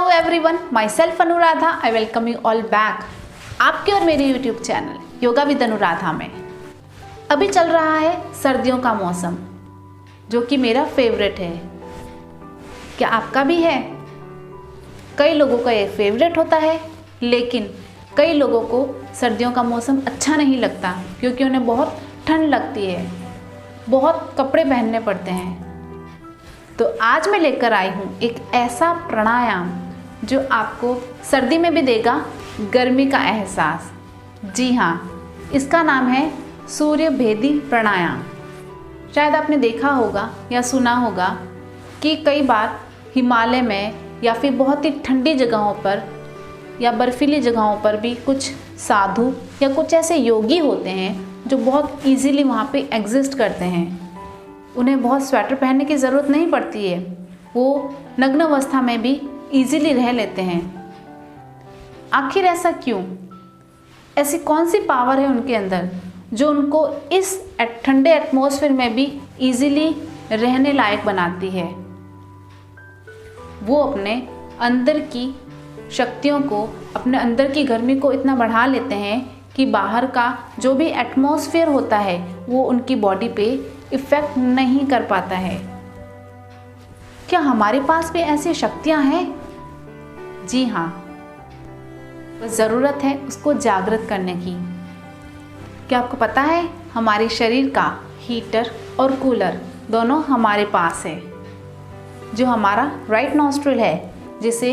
Hello everyone, my self Anuradha. I welcome you all back आपके और मेरे YouTube channel yoga with Anuradha में। अभी चल रहा है सर्दियों का मौसम, जो कि मेरा फेवरेट है। क्या आपका भी है? कई लोगों का ये फेवरेट होता है, लेकिन कई लोगों को सर्दियों का मौसम अच्छा नहीं लगता क्योंकि उन्हें बहुत ठंड लगती है, बहुत कपड़े पहनने पड़ते हैं। तो आज मैं लेकर आई हूँ एक ऐसा प्राणायाम जो आपको सर्दी में भी देगा गर्मी का एहसास। जी हाँ, इसका नाम है सूर्य भेदी प्राणायाम। शायद आपने देखा होगा या सुना होगा कि कई बार हिमालय में या फिर बहुत ही ठंडी जगहों पर या बर्फीली जगहों पर भी कुछ साधु या कुछ ऐसे योगी होते हैं जो बहुत इजीली वहाँ पे एग्जिस्ट करते हैं। उन्हें बहुत स्वेटर पहनने की ज़रूरत नहीं पड़ती है, वो नग्न अवस्था में भी इजीली रह लेते हैं। आखिर ऐसा क्यों? ऐसी कौन सी पावर है उनके अंदर जो उनको इस ठंडे एटमॉस्फेयर में भी इजीली रहने लायक बनाती है? वो अपने अंदर की शक्तियों को, अपने अंदर की गर्मी को इतना बढ़ा लेते हैं कि बाहर का जो भी एटमॉस्फेयर होता है वो उनकी बॉडी पे इफ़ेक्ट नहीं कर पाता है। क्या हमारे पास भी ऐसी शक्तियां हैं? जी हाँ, बस ज़रूरत है उसको जागृत करने की। क्या आपको पता है हमारे शरीर का हीटर और कूलर दोनों हमारे पास है। जो हमारा राइट नॉस्ट्रिल है, जिसे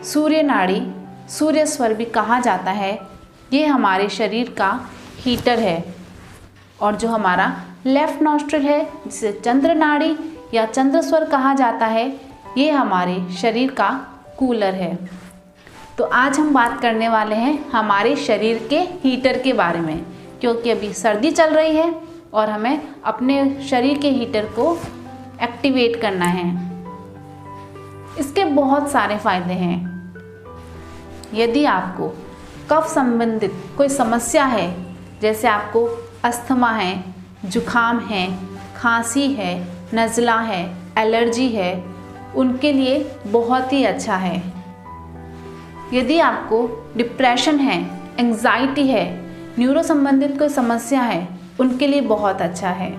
सूर्य नाड़ी, सूर्य स्वर भी कहा जाता है, ये हमारे शरीर का हीटर है। और जो हमारा लेफ्ट नॉस्ट्रिल है, जिसे चंद्र नाड़ी या चंद्र स्वर कहा जाता है, ये हमारे शरीर का कूलर है। तो आज हम बात करने वाले हैं हमारे शरीर के हीटर के बारे में, क्योंकि अभी सर्दी चल रही है और हमें अपने शरीर के हीटर को एक्टिवेट करना है। इसके बहुत सारे फायदे हैं। यदि आपको कफ संबंधित कोई समस्या है, जैसे आपको अस्थमा है, जुखाम है, खांसी है, नज़ला है, एलर्जी है, उनके लिए बहुत ही अच्छा है। यदि आपको डिप्रेशन है, एंजाइटी है, न्यूरो संबंधित कोई समस्या है, उनके लिए बहुत अच्छा है।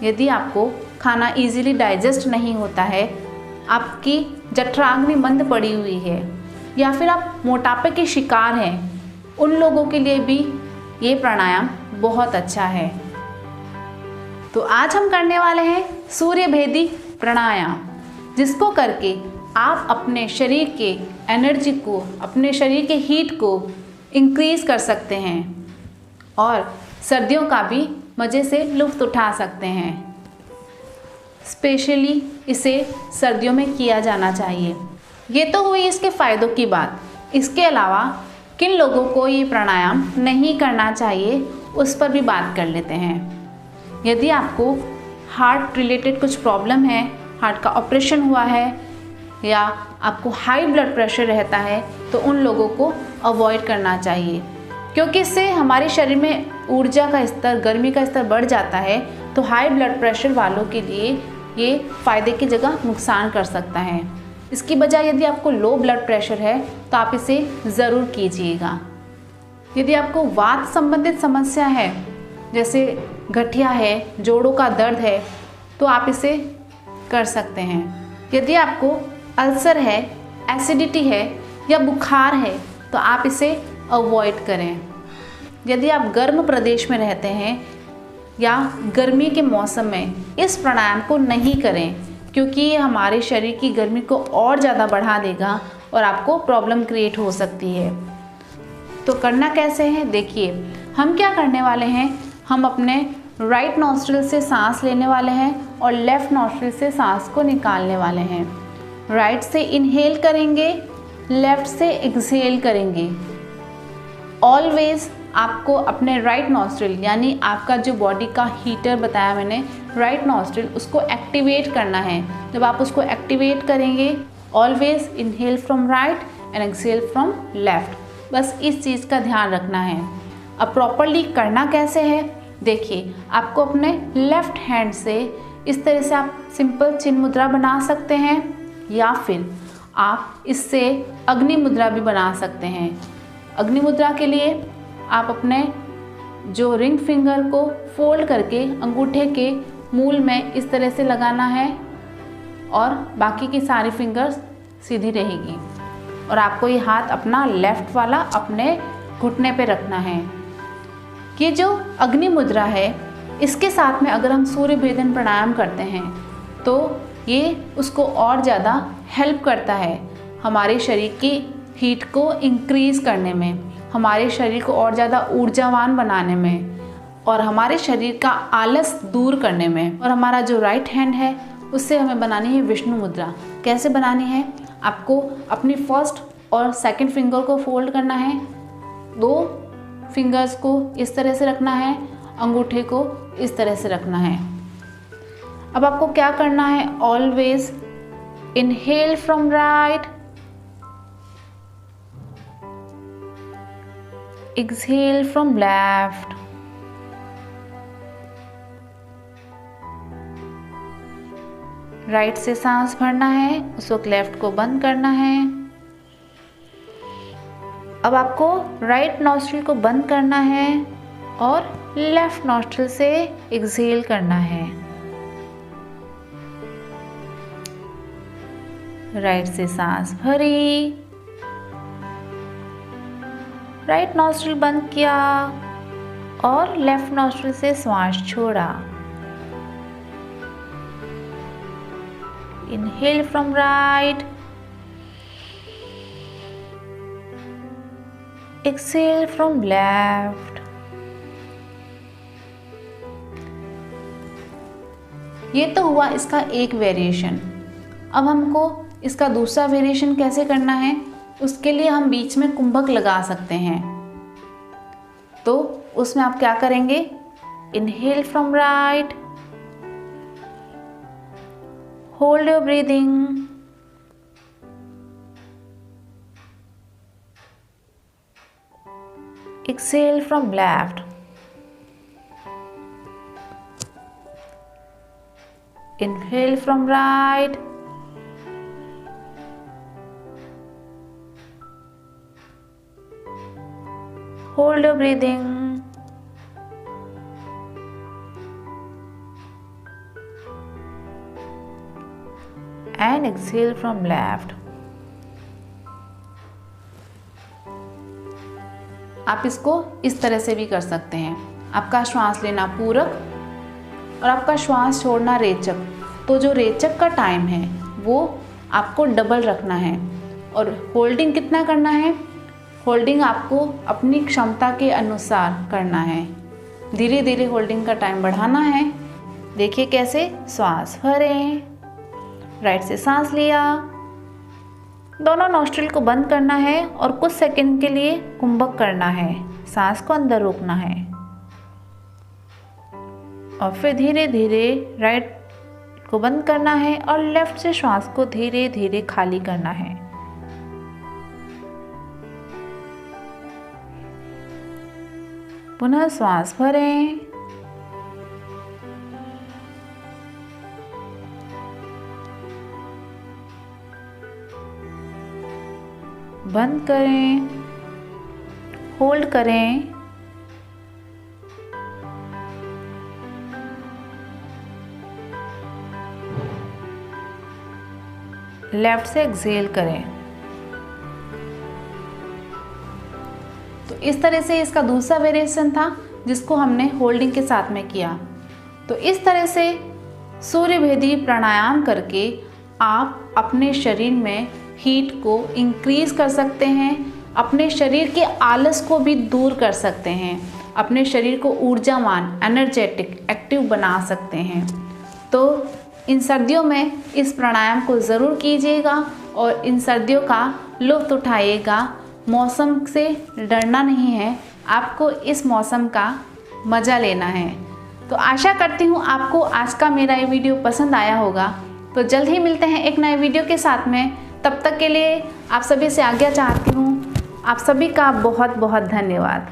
यदि आपको खाना इजीली डाइजेस्ट नहीं होता है, आपकी जठराग्नि बंद पड़ी हुई है, या फिर आप मोटापे के शिकार हैं, उन लोगों के लिए भी ये प्राणायाम बहुत अच्छा है। तो आज हम करने वाले हैं सूर्य भेदी प्राणायाम, जिसको करके आप अपने शरीर के एनर्जी को, अपने शरीर के हीट को इंक्रीज़ कर सकते हैं और सर्दियों का भी मज़े से लुत्फ़ उठा सकते हैं। स्पेशली इसे सर्दियों में किया जाना चाहिए। ये तो हुई इसके फ़ायदों की बात। इसके अलावा किन लोगों को ये प्राणायाम नहीं करना चाहिए, उस पर भी बात कर लेते हैं। यदि आपको हार्ट रिलेटेड कुछ प्रॉब्लम है, हार्ट का ऑपरेशन हुआ है, या आपको हाई ब्लड प्रेशर रहता है, तो उन लोगों को अवॉइड करना चाहिए, क्योंकि इससे हमारे शरीर में ऊर्जा का स्तर, गर्मी का स्तर बढ़ जाता है। तो हाई ब्लड प्रेशर वालों के लिए ये फ़ायदे की जगह नुकसान कर सकता है। इसकी बजाय यदि आपको लो ब्लड प्रेशर है तो आप इसे ज़रूर कीजिएगा। यदि आपको वात संबंधित समस्या है, जैसे गठिया है, जोड़ों का दर्द है, तो आप इसे कर सकते हैं। यदि आपको अल्सर है, एसिडिटी है या बुखार है, तो आप इसे अवॉइड करें। यदि आप गर्म प्रदेश में रहते हैं या गर्मी के मौसम में, इस प्राणायाम को नहीं करें, क्योंकि ये हमारे शरीर की गर्मी को और ज़्यादा बढ़ा देगा और आपको प्रॉब्लम क्रिएट हो सकती है। तो करना कैसे है, देखिए। हम क्या करने वाले हैं, हम अपने राइट नॉस्ट्रिल से सांस लेने वाले हैं और लेफ़्ट नॉस्ट्रिल से सांस को निकालने वाले हैं। राइट से इनहेल करेंगे, लेफ़्ट से एक्सहेल करेंगे। ऑलवेज आपको अपने राइट नॉस्ट्रिल, यानी आपका जो बॉडी का हीटर बताया मैंने, राइट नॉस्ट्रिल, उसको एक्टिवेट करना है। जब आप उसको एक्टिवेट करेंगे, always inhale from right and exhale from left. बस इस चीज़ का ध्यान रखना है। अब प्रॉपरली करना कैसे है, देखिए। आपको अपने लेफ़्ट हैंड से इस तरह से आप सिंपल चिन्ह मुद्रा बना सकते हैं, या फिर आप इससे अग्नि मुद्रा भी बना सकते हैं। अग्नि मुद्रा के लिए आप अपने जो रिंग फिंगर को फोल्ड करके अंगूठे के मूल में इस तरह से लगाना है और बाकी की सारी फिंगर्स सीधी रहेगी। और आपको ये हाथ अपना लेफ्ट वाला अपने घुटने पे रखना है। ये जो अग्नि मुद्रा है, इसके साथ में अगर हम सूर्य भेदन प्राणायाम करते हैं तो ये उसको और ज़्यादा हेल्प करता है हमारे शरीर की हीट को इंक्रीज़ करने में, हमारे शरीर को और ज़्यादा ऊर्जावान बनाने में और हमारे शरीर का आलस दूर करने में। और हमारा जो राइट हैंड है उससे हमें बनानी है विष्णु मुद्रा। कैसे बनानी है? आपको अपनी फर्स्ट और सेकंड फिंगर को फोल्ड करना है, 2 फिंगर्स को इस तरह से रखना है, अंगूठे को इस तरह से रखना है। अब आपको क्या करना है? Always inhale from right, exhale from left, right से सांस भरना है, उस वक्त लेफ्ट को बंद करना है। अब आपको राइट नॉस्ट्रिल को बंद करना है और लेफ्ट नॉस्ट्रिल से एक्सहेल करना है। राइट से सांस भरी, राइट नॉस्ट्रिल बंद किया और लेफ्ट नॉस्ट्रिल से श्वास छोड़ा। Inhale from right, exhale from left। ये तो हुआ इसका एक वेरिएशन। अब हमको इसका दूसरा वेरिएशन कैसे करना है, उसके लिए हम बीच में कुंभक लगा सकते हैं। तो उसमें आप क्या करेंगे? Inhale from right, hold your breathing, exhale from left, inhale from right, hold your breathing, and exhale from left। आप इसको इस तरह से भी कर सकते हैं। आपका श्वास लेना पूरक और आपका श्वास छोड़ना रेचक। तो जो रेचक का टाइम है वो आपको डबल रखना है। और होल्डिंग कितना करना है? होल्डिंग आपको अपनी क्षमता के अनुसार करना है। धीरे धीरे होल्डिंग का टाइम बढ़ाना है। देखिए कैसे, श्वास भरें, राइट से सांस लिया, दोनों नॉस्ट्रिल को बंद करना है और कुछ सेकंड के लिए कुंभक करना है, सांस को अंदर रोकना है और फिर धीरे धीरे राइट को बंद करना है और लेफ्ट से श्वास को धीरे धीरे खाली करना है। पुनः श्वास भरें, बंद करें, होल्ड करें, लेफ्ट से एक्सहेल करें। तो इस तरह से इसका दूसरा वेरिएशन था जिसको हमने होल्डिंग के साथ में किया। तो इस तरह से सूर्यभेदी प्राणायाम करके आप अपने शरीर में हीट को इंक्रीज कर सकते हैं, अपने शरीर के आलस को भी दूर कर सकते हैं, अपने शरीर को ऊर्जावान, एनर्जेटिक, एक्टिव बना सकते हैं। तो इन सर्दियों में इस प्राणायाम को ज़रूर कीजिएगा और इन सर्दियों का लुत्फ़ उठाइएगा। मौसम से डरना नहीं है, आपको इस मौसम का मज़ा लेना है। तो आशा करती हूँ आपको आज का मेरा ये वीडियो पसंद आया होगा। तो जल्द ही मिलते हैं एक नए वीडियो के साथ में। तब तक के लिए आप सभी से आज्ञा चाहती हूँ। आप सभी का बहुत बहुत धन्यवाद।